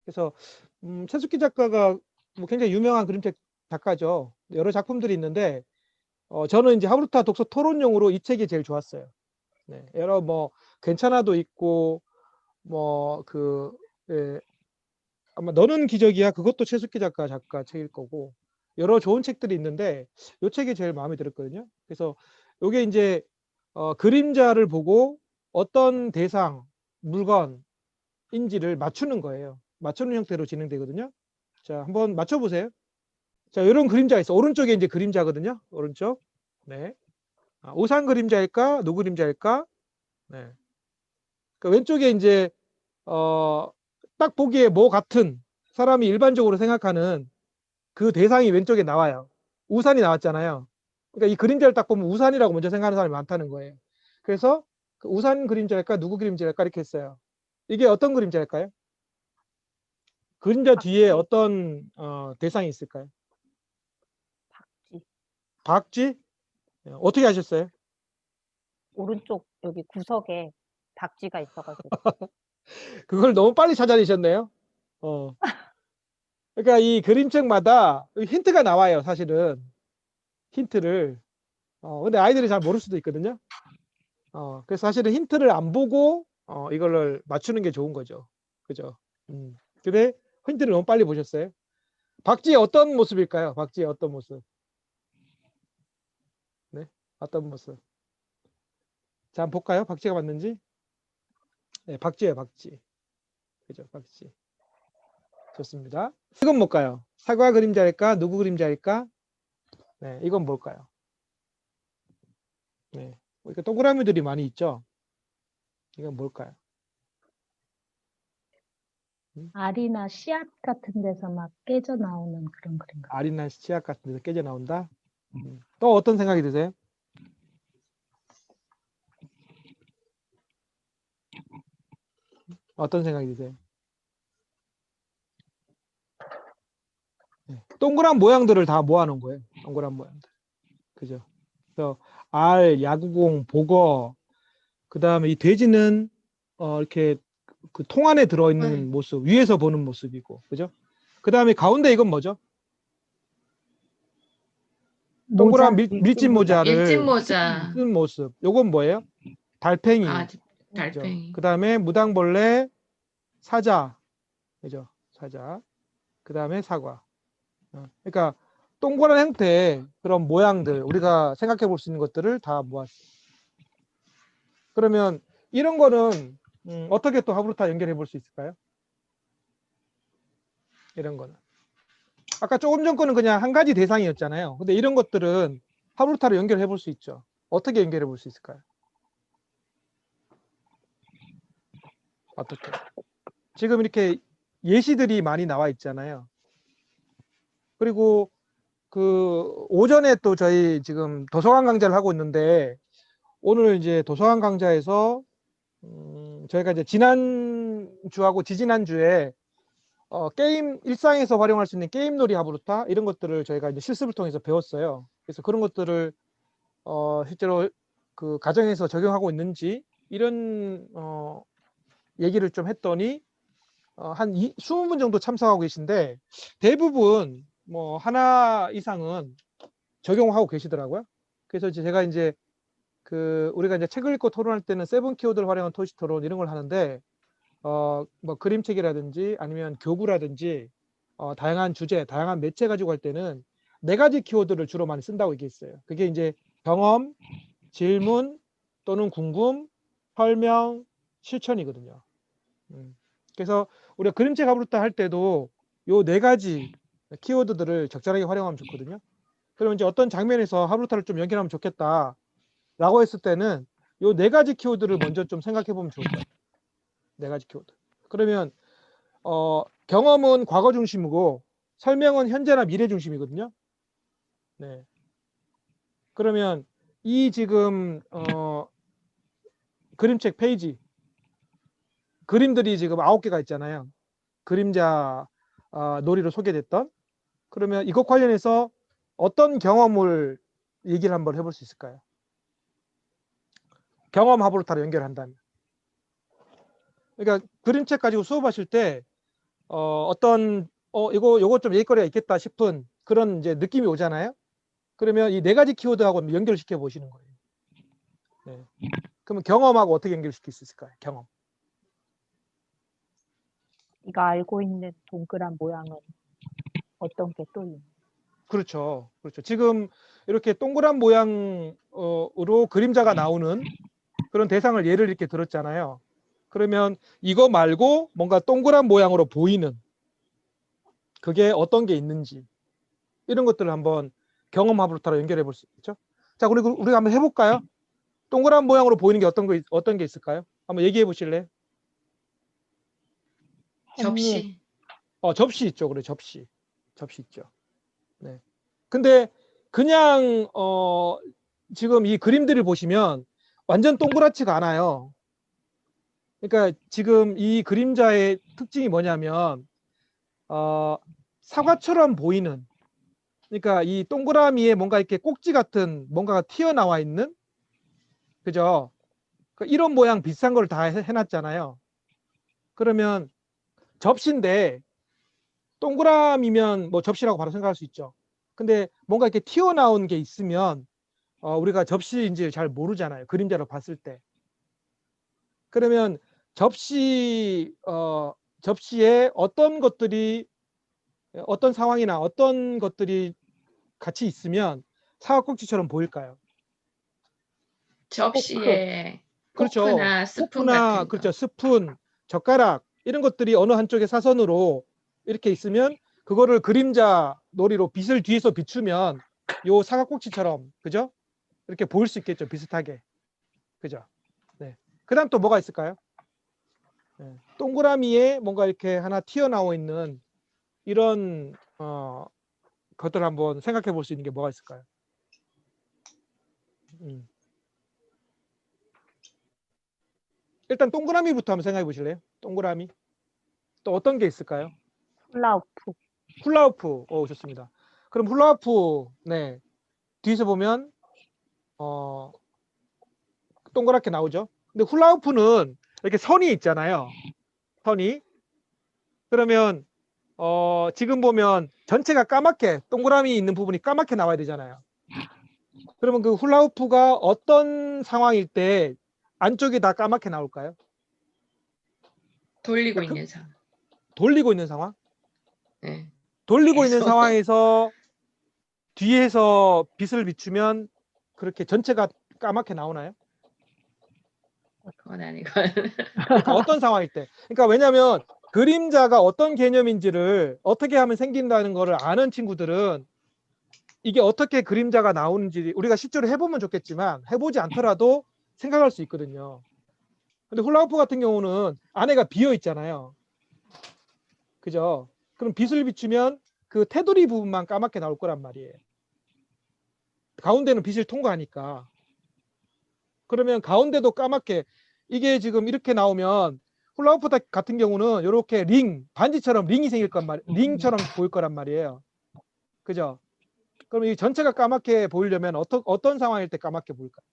그래서 최숙기 작가가 뭐 굉장히 유명한 그림책 작가죠. 여러 작품들이 있는데 저는 이제 하브루타 독서 토론용으로 이 책이 제일 좋았어요. 네, 여러 뭐 괜찮아도 있고 뭐 예, 아마 너는 기적이야 그것도 최숙기 작가 책일 거고 여러 좋은 책들이 있는데 이 책이 제일 마음에 들었거든요. 그래서 요게 이제 그림자를 보고 어떤 대상 물건인지를 맞추는 거예요. 맞추는 형태로 진행되거든요. 자, 한번 맞춰보세요. 자, 이런 그림자가 있어. 오른쪽에 이제 그림자거든요. 오른쪽. 네. 우산 그림자일까? 노 그림자일까? 네. 그 왼쪽에 이제 딱 보기에 뭐 같은 사람이 일반적으로 생각하는 그 대상이 왼쪽에 나와요. 우산이 나왔잖아요. 그러니까 이 그림자를 딱 보면 우산이라고 먼저 생각하는 사람이 많다는 거예요. 그래서 그 우산 그림자일까 누구 그림자일까 이렇게 했어요. 이게 어떤 그림자일까요? 그림자 뒤에 박쥐. 어떤 대상이 있을까요? 박쥐. 박쥐? 어떻게 하셨어요? 오른쪽 여기 구석에 박쥐가 있어가지고. 그걸 너무 빨리 찾아내셨네요. 어. 그러니까 이 그림책마다 힌트가 나와요, 사실은. 힌트를. 근데 아이들이 잘 모를 수도 있거든요. 그래서 사실은 힌트를 안 보고 이걸 맞추는 게 좋은 거죠. 그죠? 근데 힌트를 너무 빨리 보셨어요. 박쥐의 어떤 모습일까요? 박쥐의 어떤 모습? 네, 어떤 모습? 자, 한번 볼까요? 박쥐가 맞는지? 네, 박쥐예요, 박쥐. 그죠, 박쥐. 좋습니다. 이건 뭘까요? 사과 그림자일까? 누구 그림자일까? 네, 이건 뭘까요? 네, 이렇게 동그라미들이 많이 있죠? 이건 뭘까요? 알이나 씨앗 같은 데서 막 깨져 나오는 그런 그림가. 알이나 씨앗 같은 데서 깨져 나온다? 또 어떤 생각이 드세요? 어떤 생각이 드세요? 네. 동그란 모양들을 다 모아놓은 거예요. 동그란 모양들. 그죠? 그래서 알, 야구공, 보거, 그 다음에 이 돼지는 이렇게 그 통 안에 들어있는 모습, 위에서 보는 모습이고, 그죠? 그 다음에 가운데 이건 뭐죠? 동그란 밀짚 모자를 일진모자. 쓴 모습. 요건 뭐예요? 달팽이. 아, 달팽이. 그 다음에 무당벌레, 사자. 그죠? 사자. 그 다음에 사과. 그러니까 동그란 형태의 그런 모양들, 우리가 생각해 볼 수 있는 것들을 다 모았어요. 그러면 이런 거는 어떻게 또 하브루타 연결해 볼 수 있을까요? 이런 거는. 아까 조금 전 거는 그냥 한 가지 대상이었잖아요. 근데 이런 것들은 하브루타로 연결해 볼 수 있죠. 어떻게 연결해 볼 수 있을까요? 어떻게? 지금 이렇게 예시들이 많이 나와 있잖아요. 그리고 그 오전에 또 저희 지금 도서관 강좌를 하고 있는데 오늘 이제 도서관 강좌에서 저희가 이제 지난주하고 지지난주에 게임 일상에서 활용할 수 있는 게임놀이 하브루타 이런 것들을 저희가 이제 실습을 통해서 배웠어요. 그래서 그런 것들을 실제로 그 가정에서 적용하고 있는지 이런 얘기를 좀 했더니 한 20분 정도 참석하고 계신데 대부분 뭐 하나 이상은 적용하고 계시더라고요. 그래서 제가 이제 그 우리가 이제 책을 읽고 토론할 때는 세븐 키워드를 활용한 토시 토론 이런 걸 하는데 뭐 그림책이라든지 아니면 교구라든지 다양한 주제, 다양한 매체 가지고 할 때는 4가지 키워드를 주로 많이 쓴다고 얘기했어요. 그게 이제 경험, 질문 또는 궁금, 설명, 실천이거든요. 그래서 우리가 그림책 하브루타 할 때도 요 4가지 키워드들을 적절하게 활용하면 좋거든요. 그러면 이제 어떤 장면에서 하브루타를 좀 연결하면 좋겠다 라고 했을 때는 요 4가지 키워드를 먼저 좀 생각해 보면 좋을 거예요. 4가지 키워드. 그러면 경험은 과거 중심이고 설명은 현재나 미래 중심이거든요. 네. 그러면 이 지금 그림책 페이지 그림들이 지금 9개가 있잖아요. 그림자 놀이로 소개됐던. 그러면 이것 관련해서 어떤 경험을 얘기를 한번 해볼 수 있을까요? 경험 하브루타로 연결한다면. 그러니까 그림책 가지고 수업하실 때 어떤 요거 좀 얘기거리가 있겠다 싶은 그런 이제 느낌이 오잖아요. 그러면 이 네 가지 키워드하고 연결시켜 보시는 거예요. 네. 그러면 경험하고 어떻게 연결시킬 수 있을까요? 경험. 네가 알고 있는 동그란 모양은 어떤 게 또 있는? 그렇죠. 그렇죠. 지금 이렇게 동그란 모양으로 그림자가 나오는 그런 대상을 예를 이렇게 들었잖아요. 그러면 이거 말고 뭔가 동그란 모양으로 보이는 그게 어떤 게 있는지 이런 것들을 한번 경험하부터 연결해 볼 수 있죠. 자, 그리고 우리가 한번 해볼까요? 동그란 모양으로 보이는 게 어떤 게 있을까요? 한번 얘기해 보실래요? 접시. 접시 있죠. 그래, 접시. 접시 있죠. 네. 근데 그냥 지금 이 그림들을 보시면 완전 동그랗지가 않아요. 그러니까 지금 이 그림자의 특징이 뭐냐면 사과처럼 보이는, 그러니까 이 동그라미에 뭔가 이렇게 꼭지 같은 뭔가가 튀어나와 있는, 그죠? 이런 모양 비슷한 걸 다 해놨잖아요. 그러면 접시인데 동그라미면 뭐 접시라고 바로 생각할 수 있죠. 근데 뭔가 이렇게 튀어나온 게 있으면 우리가 접시인지 잘 모르잖아요. 그림자로 봤을 때. 그러면 접시에 어떤 것들이, 어떤 상황이나 어떤 것들이 같이 있으면 사과꼭지처럼 보일까요? 접시에 그렇죠. 포크나 스푼 포크나, 같은 거. 그렇죠. 스푼, 젓가락 이런 것들이 어느 한쪽에 사선으로 이렇게 있으면 그거를 그림자 놀이로 빛을 뒤에서 비추면 요 사과꼭지처럼, 그죠? 이렇게 보일 수 있겠죠. 비슷하게. 그죠? 네. 그다음 또 뭐가 있을까요? 네. 동그라미에 뭔가 이렇게 하나 튀어나와 있는 이런 것들을 한번 생각해 볼 수 있는 게 뭐가 있을까요? 일단 동그라미부터 한번 생각해 보실래요? 동그라미. 또 어떤 게 있을까요? 훌라후프. 훌라후프. 좋습니다. 그럼 훌라후프, 네. 뒤에서 보면 동그랗게 나오죠. 근데 훌라후프는 이렇게 선이 있잖아요. 선이. 그러면 지금 보면 전체가 까맣게, 동그라미 있는 부분이 까맣게 나와야 되잖아요. 그러면 그 훌라후프가 어떤 상황일 때 안쪽이 다 까맣게 나올까요? 돌리고 그러니까 있는 상황. 돌리고 있는 상황? 네. 돌리고 있는 계속. 상황에서 뒤에서 빛을 비추면 그렇게 전체가 까맣게 나오나요? 그건 아니고. 그러니까 어떤 상황일 때. 그러니까 왜냐하면 그림자가 어떤 개념인지를 어떻게 하면 생긴다는 거를 아는 친구들은 이게 어떻게 그림자가 나오는지 우리가 실제로 해보면 좋겠지만 해보지 않더라도 생각할 수 있거든요. 근데 훌라후프 같은 경우는 안에가 비어 있잖아요. 그죠? 그럼 빛을 비추면 그 테두리 부분만 까맣게 나올 거란 말이에요. 가운데는 빛을 통과하니까. 그러면 가운데도 까맣게, 이게 지금 이렇게 나오면 훌라후프 같은 경우는 이렇게 반지처럼 링이 생길 건 말이에요. 링처럼 보일 거란 말이에요. 그죠? 그럼 이 전체가 까맣게 보이려면 어떤 상황일 때 까맣게 보일까요?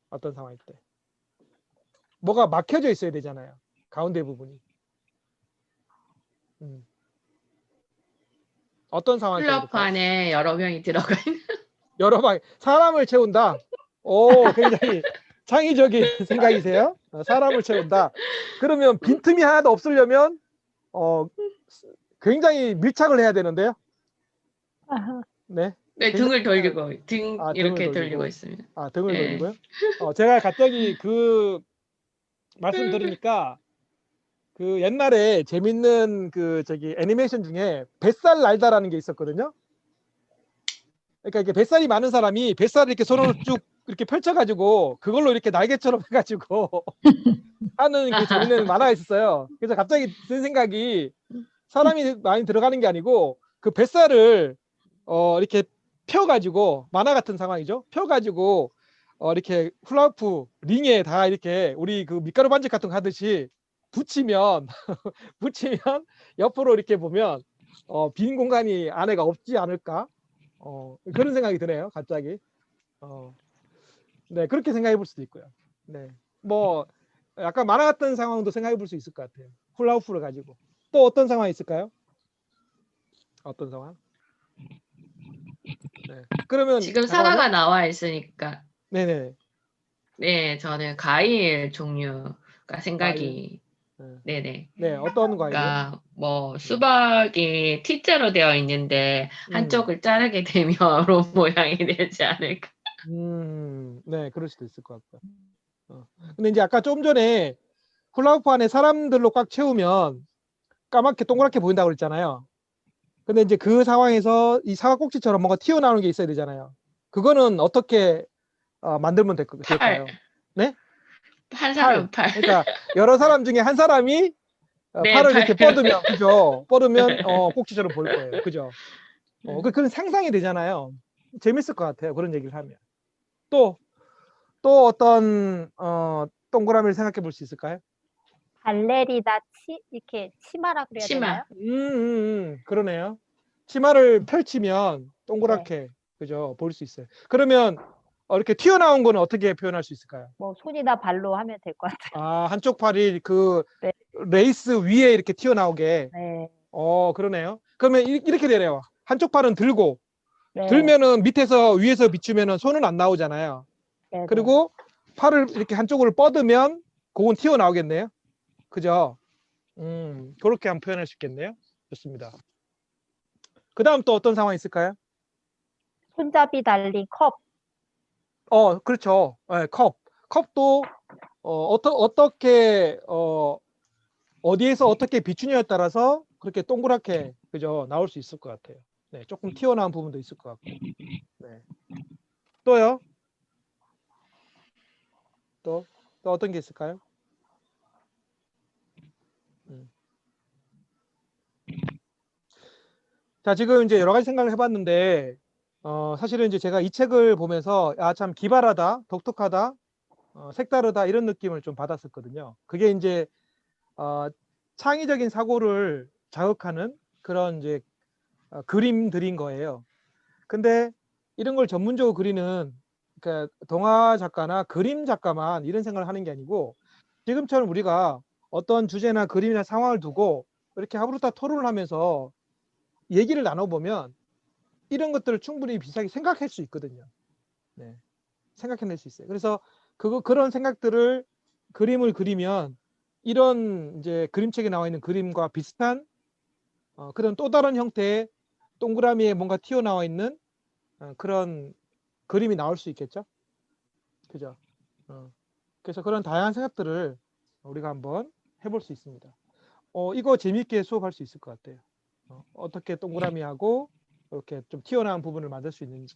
어떤 상황일 때? 뭐가 막혀져 있어야 되잖아요. 가운데 부분이. 어떤 상황일 때 플러프 그럴까요? 안에 여러 명이 들어가 있는. 여러 방 사람을 채운다. 오, 굉장히 창의적인 생각이세요. 사람을 채운다. 그러면 빈틈이 하나도 없으려면 굉장히 밀착을 해야 되는데요. 네. 네, 굉장히 등을 돌리고 등 등을 이렇게 돌리고. 돌리고 있습니다. 등을 네. 돌리고요. 제가 갑자기 그 말씀 들으니까 그 옛날에 재밌는 그 애니메이션 중에 뱃살 날다라는 게 있었거든요. 그러니까 이게 뱃살이 많은 사람이 뱃살을 이렇게 서로 쭉 이렇게 펼쳐가지고 그걸로 이렇게 날개처럼 해가지고 하는 그 재밌는 만화가 있었어요. 그래서 갑자기 든 생각이 사람이 많이 들어가는 게 아니고 그 뱃살을 이렇게 펴가지고 만화 같은 상황이죠. 펴가지고 이렇게 훌라후프 링에 다 이렇게 우리 그 밀가루 반죽 같은 거 하듯이 붙이면 옆으로 이렇게 보면 빈 공간이 안에가 없지 않을까? 그런 생각이 드네요. 갑자기. 네, 그렇게 생각해 볼 수도 있고요. 네, 뭐 약간 만화 같은 상황도 생각해 볼 수 있을 것 같아요. 훌라후프를 가지고. 또 어떤 상황이 있을까요? 어떤 상황? 네. 그러면 지금 잠깐만요. 사과가 나와 있으니까 네네. 네, 저는 과일 종류가 생각이 네. 네네. 네, 어떤 과일이요? 그러니까 뭐 수박이 T자로 되어 있는데 한쪽을 자르게 되면 롬 모양이 되지 않을까. 네, 그럴 수도 있을 것 같고요. 근데 이제 아까 좀 전에 훌라후프 안에 사람들로 꽉 채우면 까맣게 동그랗게 보인다고 그랬잖아요. 근데 이제 그 상황에서 이 사과 꼭지처럼 뭔가 튀어나오는 게 있어야 되잖아요. 그거는 어떻게 만들면 될까요? 네? 한 사람 팔. 그러니까 여러 사람 중에 한 사람이 네, 팔을 팔. 이렇게 뻗으면, 그죠? 뻗으면 꼭지처럼 보일 거예요. 그죠? 그런 상상이 되잖아요. 재밌을 것 같아요. 그런 얘기를 하면. 또 어떤 동그라미를 생각해 볼 수 있을까요? 발레리나 이렇게 치마라 그래야 치마. 되나요? 그러네요. 치마를 펼치면 동그랗게 그죠? 볼 수 있어요. 그러면 이렇게 튀어나온 거는 어떻게 표현할 수 있을까요? 뭐 손이나 발로 하면 될 것 같아요. 한쪽 팔이 그 네. 레이스 위에 이렇게 튀어나오게. 네. 그러네요. 그러면 이렇게 되네요. 한쪽 팔은 들고 네. 들면은 밑에서 위에서 비추면은 손은 안 나오잖아요. 네. 그리고 팔을 이렇게 한쪽으로 뻗으면 그건 튀어나오겠네요. 그죠? 그렇게 한번 표현할 수 있겠네요. 좋습니다. 그 다음 또 어떤 상황이 있을까요? 손잡이 달린 컵. 그렇죠. 네, 컵도 어떻게 어디에서 어떻게 비추냐에 따라서 그렇게 동그랗게 그죠 나올 수 있을 것 같아요. 네, 조금 튀어나온 부분도 있을 것 같고. 네. 또요? 또 어떤 게 있을까요? 자, 지금 이제 여러 가지 생각을 해봤는데, 사실은 이제 제가 이 책을 보면서, 참 기발하다, 독특하다, 색다르다, 이런 느낌을 좀 받았었거든요. 그게 이제, 창의적인 사고를 자극하는 그런 이제, 그림들인 거예요. 근데 이런 걸 전문적으로 그리는, 그러니까 동화 작가나 그림 작가만 이런 생각을 하는 게 아니고, 지금처럼 우리가 어떤 주제나 그림이나 상황을 두고 이렇게 하부르타 토론을 하면서 얘기를 나눠보면 이런 것들을 충분히 비슷하게 생각할 수 있거든요. 네, 생각해낼 수 있어요. 그래서 그런 생각들을 그림을 그리면 이런 이제 그림책에 나와 있는 그림과 비슷한 그런 또 다른 형태의 동그라미에 뭔가 튀어나와 있는 그런 그림이 나올 수 있겠죠. 그죠? 그래서 그런 다양한 생각들을 우리가 한번 해볼 수 있습니다. 이거 재미있게 수업할 수 있을 것 같아요. 어떻게 동그라미하고 이렇게 좀 튀어나온 부분을 만들 수 있는지.